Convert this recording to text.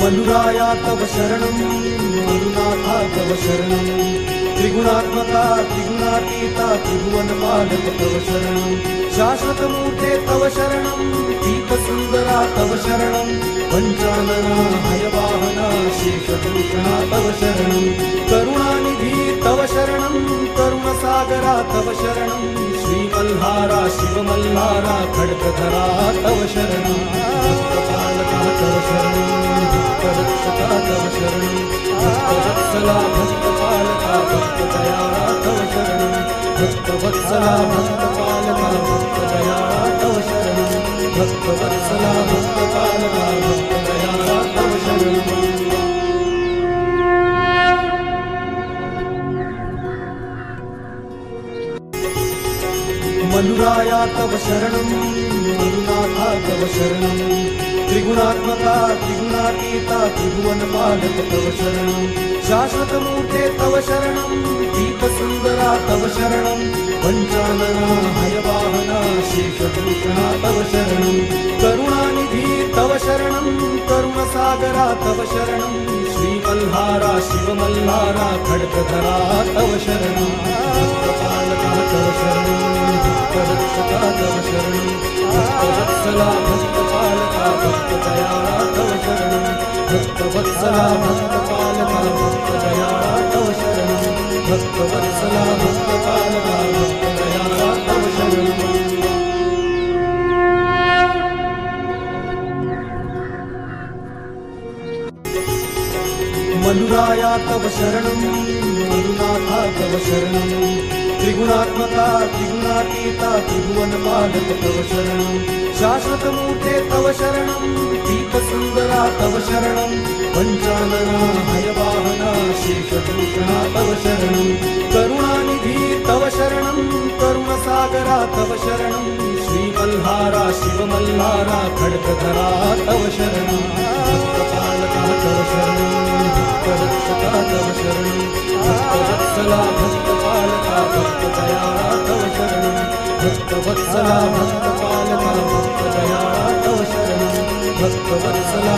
मनुराया तव शरणं मनुनाथा तव शरणं त्रिगुणात्मका त्रिगुणातीता त्रिभुवनपालक तव शरणं शाश्वतमूर्ते तव शरणं दीपसुन्दरा तव शरणं पञ्चानना हयवाहना शेषभूषणा तव शरणं करुणानिधि तव शरणं करुणसागरा तव शरणं श्रीमल्हारा शिवमल्हारा खड्गधरा तव शरणं भक्तपालका तव शरणं भक्तरक्षका तव शरणं भक्तवत्सला भक्तपालका भक्तदयाळा तव शरणं भक्तवत्सला भक्तपालका भक्तदयाळा तव शरणं भक्तवत्सला भक्तपालका भक्तदयाळा तव शरणं मनुराया तव शरणं मनुनाथा तव शरणं त्रिगुणात्मका त्रिगुणातीता त्रिभुवनपालक तव शरणं शाश्वतमूर्ते तव शरणं दीपसुन्दरा तव शरणं पञ्चानना हयवाहना शेषभूषणा तव शरणं करुणानिधि तव शरणं करुणसागरा तव शरणं श्रीमल्हारा शिवमल्हारा खड्गधरा तव शरणं भक्तपालका तव शरणं भक्तरक्षका तव शरणं भक्तवत्सला भक्तपालका भक्तदयाळा तव शरणं भक्तवत्सला भक्तपालका भक्तदयाळा तव शरणं भक्तवत्सला भक्तपालका भक्तदयाळा तव शरणं मनुराया तव शरणं मनुनाथा तव शरणं त्रिगुणात्मका त्रिगुणातीता त्रिभुवनपालक तव शरणं शाश्वतमूर्ते तव शरणं दीपसुन्दरा तव शरणं पञ्चानना हयवाहना शेषभूषणा तव शरणं करुणानिधि तव शरणं करुणसागरा तव शरणं श्रीमल्हारा शिवमल्हारा खड्गधरा तव शरणं भक्तपालका तव शरणं भक्तरक्षका तव शरणं भक्तवत्सला भक्तपालका भक्तदयाळा तव शरणं भक्तवत्सला भक्तपालका भक्तदयाळा तव शरणं भक्तवत्सला